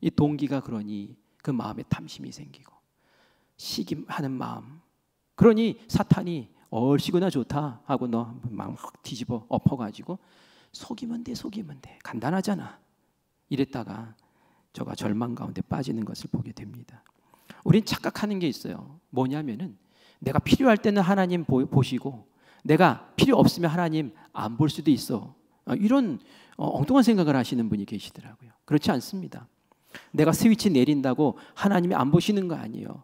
이 동기가 그러니 그 마음에 탐심이 생기고 시기하는 마음. 그러니 사탄이 얼씨구나 좋다 하고 너 막 뒤집어 엎어가지고 속이면 돼. 간단하잖아. 이랬다가 저가 절망 가운데 빠지는 것을 보게 됩니다. 우린 착각하는 게 있어요. 뭐냐면은 내가 필요할 때는 하나님 보시고 내가 필요 없으면 하나님 안 볼 수도 있어. 이런 엉뚱한 생각을 하시는 분이 계시더라고요. 그렇지 않습니다. 내가 스위치 내린다고 하나님이 안 보시는 거 아니에요.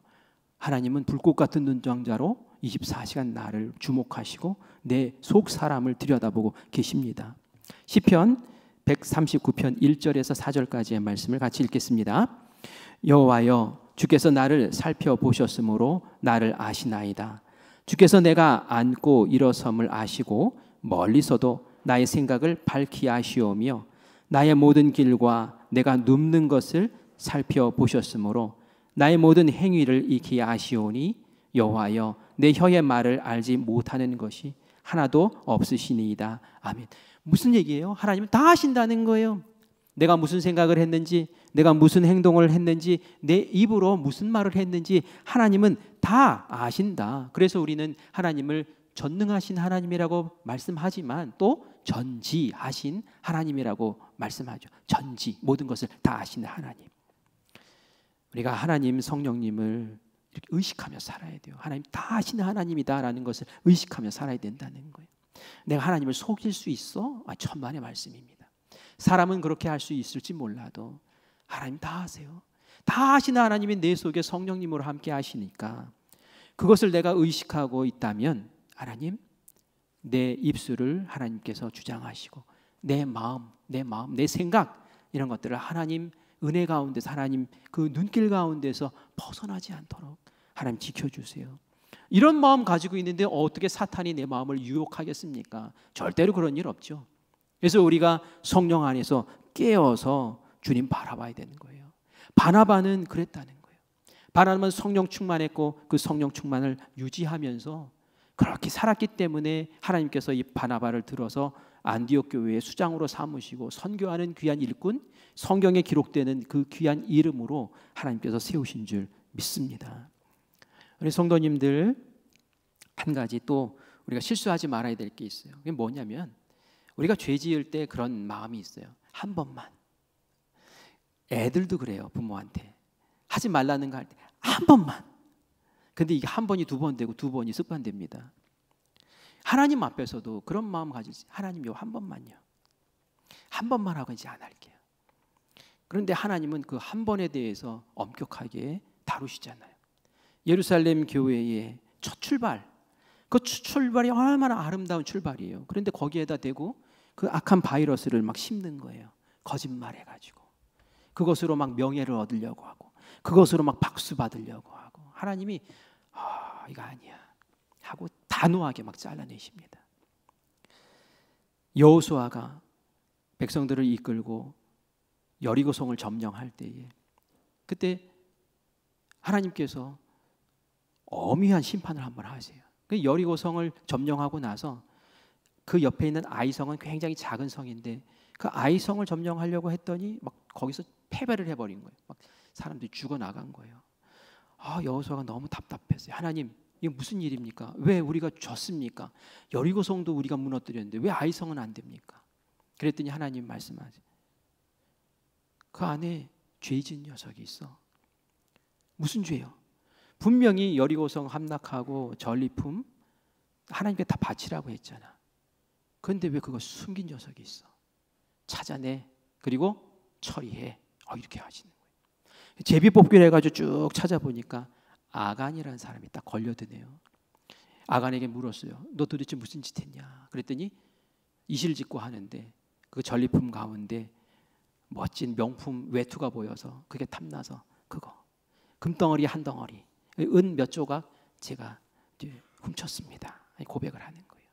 하나님은 불꽃 같은 눈동자로 24시간 나를 주목하시고 내 속 사람을 들여다보고 계십니다. 시편 139편 1절에서 4절까지의 말씀을 같이 읽겠습니다. 여호와여, 주께서 나를 살펴보셨으므로 나를 아시나이다. 주께서 내가 앉고 일어섬을 아시고 멀리서도 나의 생각을 밝히 아시오며 나의 모든 길과 내가 눕는 것을 살펴보셨으므로 나의 모든 행위를 익히 아시오니 여호와여, 내 혀의 말을 알지 못하는 것이 하나도 없으시니이다. 아멘. 무슨 얘기예요? 하나님은 다 아신다는 거예요. 내가 무슨 생각을 했는지, 내가 무슨 행동을 했는지, 내 입으로 무슨 말을 했는지 하나님은 다 아신다. 그래서 우리는 하나님을 전능하신 하나님이라고 말씀하지만 또 전지하신 하나님이라고 말씀하죠. 전지, 모든 것을 다 아시는 하나님. 우리가 하나님 성령님을 이렇게 의식하며 살아야 돼요. 하나님 다 아시는 하나님이다라는 것을 의식하며 살아야 된다는 거예요. 내가 하나님을 속일 수 있어? 천만의 말씀입니다. 사람은 그렇게 할 수 있을지 몰라도 하나님 다 아세요. 다 아시는 하나님이 내 속에 성령님으로 함께 하시니까 그것을 내가 의식하고 있다면 하나님, 내 입술을 하나님께서 주장하시고 내 마음, 내 생각 이런 것들을 하나님 은혜 가운데서 하나님 그 눈길 가운데서 벗어나지 않도록 하나님 지켜주세요. 이런 마음 가지고 있는데 어떻게 사탄이 내 마음을 유혹하겠습니까? 절대로 그런 일 없죠. 그래서 우리가 성령 안에서 깨어서 주님 바라봐야 되는 거예요. 바나바는 그랬다는 거예요. 바나바는 성령 충만했고 그 성령 충만을 유지하면서 그렇게 살았기 때문에 하나님께서 이 바나바를 들어서 안디옥 교회의 수장으로 삼으시고 선교하는 귀한 일꾼, 성경에 기록되는 그 귀한 이름으로 하나님께서 세우신 줄 믿습니다. 우리 성도님들, 한 가지 또 우리가 실수하지 말아야 될 게 있어요. 그게 뭐냐면 우리가 죄 지을 때 그런 마음이 있어요. 한 번만. 애들도 그래요. 부모한테 하지 말라는 거 할 때 한 번만. 근데 이게 한 번이 두 번 되고 두 번이 습관됩니다. 하나님 앞에서도 그런 마음 가지지. 하나님 요 한 번만요. 한 번만 하고 이제 안 할게요. 그런데 하나님은 그 한 번에 대해서 엄격하게 다루시잖아요. 예루살렘 교회의 첫 출발, 그 출발이 얼마나 아름다운 출발이에요. 그런데 거기에다 대고 그 악한 바이러스를 막 심는 거예요. 거짓말해가지고 그것으로 막 명예를 얻으려고 하고 그것으로 막 박수 받으려고 하고 하나님이 이거 아니야 하고 단호하게 막 잘라내십니다. 여호수아가 백성들을 이끌고 여리고성을 점령할 때에 그때 하나님께서 엄위한 심판을 한번 하세요. 그 여리고성을 점령하고 나서 그 옆에 있는 아이성은 굉장히 작은 성인데 그 아이성을 점령하려고 했더니 막 거기서 패배를 해버린 거예요. 막 사람들이 죽어나간 거예요. 여호수아가 너무 답답했어요. 하나님, 이게 무슨 일입니까? 왜 우리가 졌습니까? 여리고성도 우리가 무너뜨렸는데 왜 아이성은 안 됩니까? 그랬더니 하나님 말씀하세요. 그 안에 죄진 녀석이 있어. 무슨 죄요? 분명히 여리고성 함락하고 전리품 하나님께 다 바치라고 했잖아. 그런데 왜 그거 숨긴 녀석이 있어? 찾아내. 그리고 처리해. 이렇게 하시는 거예요. 제비뽑기를 해가지고 쭉 찾아보니까 아간이라는 사람이 딱 걸려드네요. 아간에게 물었어요. 너 도대체 무슨 짓 했냐? 그랬더니 이실직고 하는데 그 전리품 가운데 멋진 명품 외투가 보여서 그게 탐나서 그거 금덩어리 한 덩어리 은 몇 조각 제가 훔쳤습니다. 고백을 하는 거예요.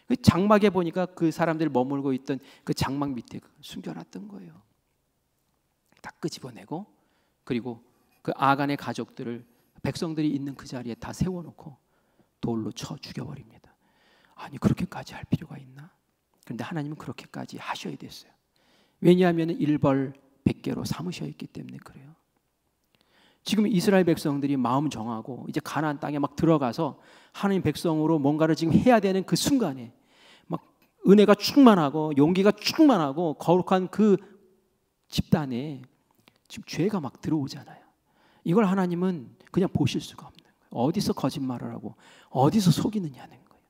그 장막에 보니까 그 사람들 머물고 있던 그 장막 밑에 숨겨놨던 거예요. 딱 끄집어내고 그리고 그 아간의 가족들을 백성들이 있는 그 자리에 다 세워놓고 돌로 쳐 죽여버립니다. 아니 그렇게까지 할 필요가 있나? 그런데 하나님은 그렇게까지 하셔야 됐어요. 왜냐하면 일벌 100개로 삼으셔야 했기 때문에 그래요. 지금 이스라엘 백성들이 마음 정하고 이제 가나안 땅에 막 들어가서 하나님 백성으로 뭔가를 지금 해야 되는 그 순간에 막 은혜가 충만하고 용기가 충만하고 거룩한 그 집단에 지금 죄가 막 들어오잖아요. 이걸 하나님은 그냥 보실 수가 없는 거예요. 어디서 거짓말을 하고 어디서 속이느냐는 거예요.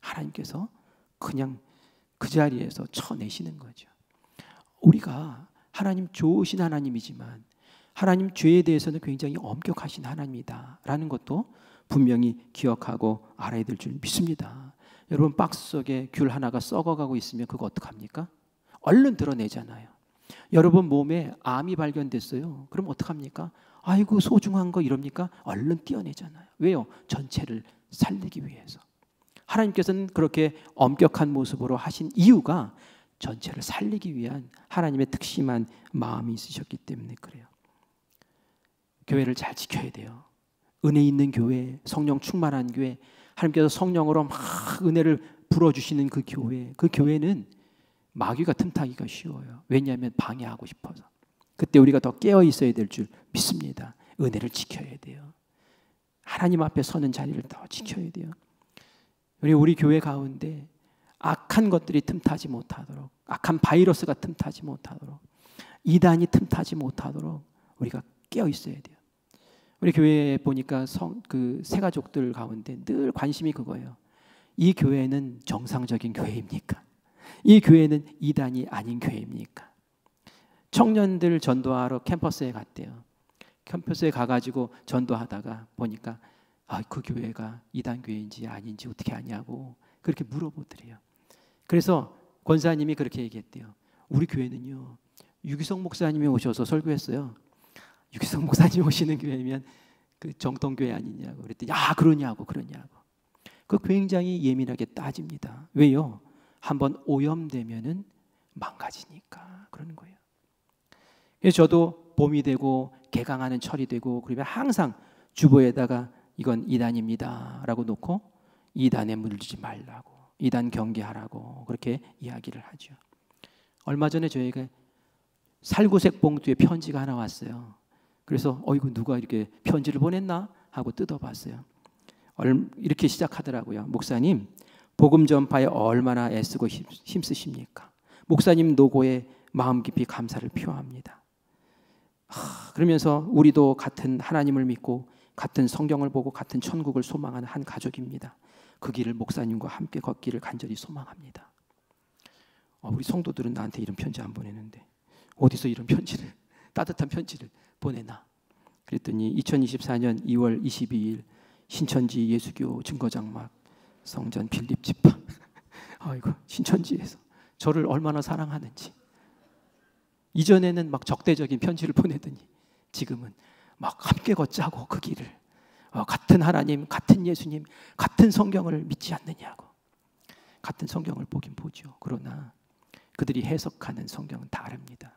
하나님께서 그냥 그 자리에서 쳐내시는 거죠. 우리가 하나님 좋으신 하나님이지만 하나님 죄에 대해서는 굉장히 엄격하신 하나님이다라는 것도 분명히 기억하고 알아야 될 줄 믿습니다. 여러분 박스 속에 귤 하나가 썩어가고 있으면 그거 어떡합니까? 얼른 드러내잖아요. 여러분 몸에 암이 발견됐어요. 그럼 어떡합니까? 아이고 소중한 거 이럽니까? 얼른 떼어내잖아요. 왜요? 전체를 살리기 위해서. 하나님께서는 그렇게 엄격한 모습으로 하신 이유가 전체를 살리기 위한 하나님의 특심한 마음이 있으셨기 때문에 그래요. 교회를 잘 지켜야 돼요. 은혜 있는 교회, 성령 충만한 교회, 하나님께서 성령으로 막 은혜를 불어주시는 그 교회는 마귀가 틈타기가 쉬워요. 왜냐하면 방해하고 싶어서. 그때 우리가 더 깨어 있어야 될 줄 믿습니다. 은혜를 지켜야 돼요. 하나님 앞에 서는 자리를 더 지켜야 돼요. 우리 교회 가운데 악한 것들이 틈타지 못하도록, 악한 바이러스가 틈타지 못하도록, 이단이 틈타지 못하도록 우리가 깨어 있어야 돼요. 우리 교회에 보니까 그 새가족들 가운데 늘 관심이 그거예요. 이 교회는 정상적인 교회입니까? 이 교회는 이단이 아닌 교회입니까? 청년들 전도하러 캠퍼스에 갔대요. 캠퍼스에 가가지고 전도하다가 보니까 그 교회가 이단 교회인지 아닌지 어떻게 아냐고 그렇게 물어보더래요. 그래서 권사님이 그렇게 얘기했대요. 우리 교회는요, 유기성 목사님이 오셔서 설교했어요. 유기성 목사님 오시는 교회면 그 정통교회 아니냐고 그랬더니 그러냐고. 그 굉장히 예민하게 따집니다. 왜요? 한번 오염되면은 망가지니까 그러는 거예요. 그래서 저도 봄이 되고 개강하는 철이 되고 그러면 항상 주보에다가 이건 이단입니다 라고 놓고 이단에 물들지 말라고, 이단 경계하라고 그렇게 이야기를 하죠. 얼마 전에 저희가 살구색 봉투에 편지가 하나 왔어요. 그래서 이거 누가 이렇게 편지를 보냈나 하고 뜯어봤어요. 이렇게 시작하더라고요. 목사님, 복음 전파에 얼마나 애쓰고 힘쓰십니까? 목사님 노고에 마음 깊이 감사를 표합니다. 그러면서 우리도 같은 하나님을 믿고 같은 성경을 보고 같은 천국을 소망하는 한 가족입니다. 그 길을 목사님과 함께 걷기를 간절히 소망합니다. 우리 성도들은 나한테 이런 편지 안 보내는데 어디서 이런 편지를, 따뜻한 편지를 보내나? 그랬더니 2024년 2월 22일 신천지 예수교 증거장막 성전 빌립 집합 아이고 신천지에서 저를 얼마나 사랑하는지. 이전에는 막 적대적인 편지를 보내더니 지금은 막 함께 걷자고 그 길을, 같은 하나님, 같은 예수님, 같은 성경을 믿지 않느냐고. 같은 성경을 보긴 보죠. 그러나 그들이 해석하는 성경은 다릅니다.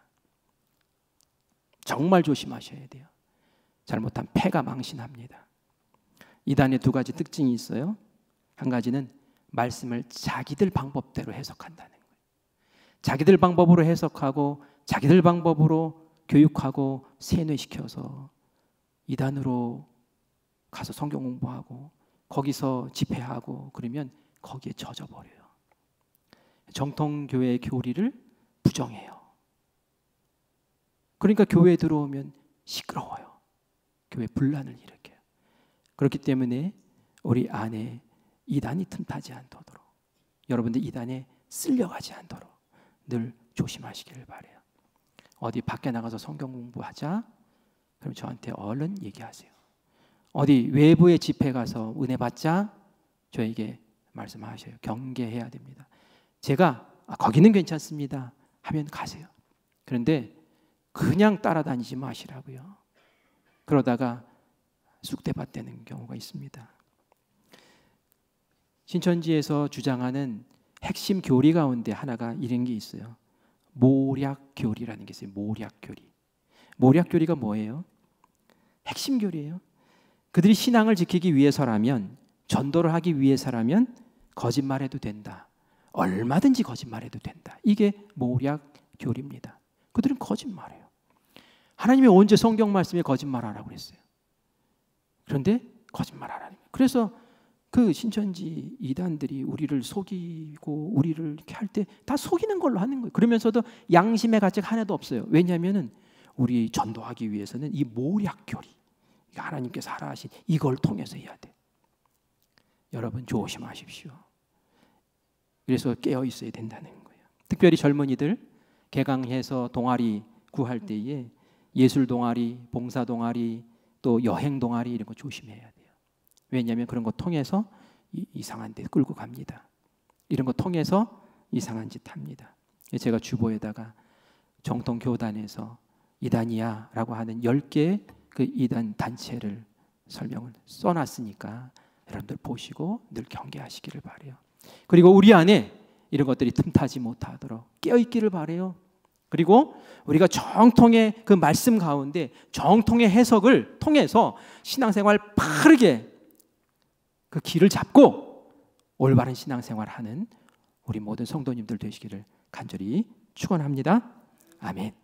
정말 조심하셔야 돼요. 잘못하면 패가 망신합니다. 이단의 두 가지 특징이 있어요. 한 가지는 말씀을 자기들 방법대로 해석한다는 거예요. 자기들 방법으로 해석하고 자기들 방법으로 교육하고 세뇌시켜서 이단으로 가서 성경 공부하고 거기서 집회하고 그러면 거기에 젖어버려요. 정통교회의 교리를 부정해요. 그러니까 교회에 들어오면 시끄러워요. 교회 분란을 일으켜요. 그렇기 때문에 우리 안에 이단이 틈타지 않도록, 여러분들 이단에 쓸려가지 않도록 늘 조심하시기를 바라요. 어디 밖에 나가서 성경 공부하자? 그럼 저한테 얼른 얘기하세요. 어디 외부의 집회 가서 은혜 받자? 저에게 말씀하셔요. 경계해야 됩니다. 제가 거기는 괜찮습니다 하면 가세요. 그런데 그냥 따라다니지 마시라고요. 그러다가 쑥대밭되는 경우가 있습니다. 신천지에서 주장하는 핵심 교리 가운데 하나가 이런 게 있어요. 모략교리라는 게 있어요. 모략교리. 모략교리가 뭐예요? 핵심 교리예요. 그들이 신앙을 지키기 위해서라면, 전도를 하기 위해서라면 거짓말해도 된다. 얼마든지 거짓말해도 된다. 이게 모략교리입니다. 그들은 거짓말해요. 하나님이 언제 성경 말씀에 거짓말하라고 그랬어요? 그런데 거짓말하라는 거예요. 그래서 그 신천지 이단들이 우리를 속이고 우리를 이렇게 할 때 다 속이는 걸로 하는 거예요. 그러면서도 양심의 가책 하나도 없어요. 왜냐하면 우리 전도하기 위해서는 이 모략교리, 하나님께서 하라 하신 이걸 통해서 해야 돼. 여러분 조심하십시오. 그래서 깨어 있어야 된다는 거예요. 특별히 젊은이들 개강해서 동아리 구할 때에 예술 동아리, 봉사 동아리, 또 여행 동아리 이런 거 조심해야 돼요. 왜냐하면 그런 거 통해서 이상한 데 끌고 갑니다. 이런 거 통해서 이상한 짓 합니다. 제가 주보에다가 정통 교단에서 이단이야라고 하는 10개의 그 이단 단체를 설명을 써놨으니까 여러분들 보시고 늘 경계하시기를 바라요. 그리고 우리 안에 이런 것들이 틈타지 못하도록 깨어있기를 바라요. 그리고 우리가 정통의 그 말씀 가운데 정통의 해석을 통해서 신앙생활 바르게 그 길을 잡고 올바른 신앙생활하는 우리 모든 성도님들 되시기를 간절히 축원합니다. 아멘.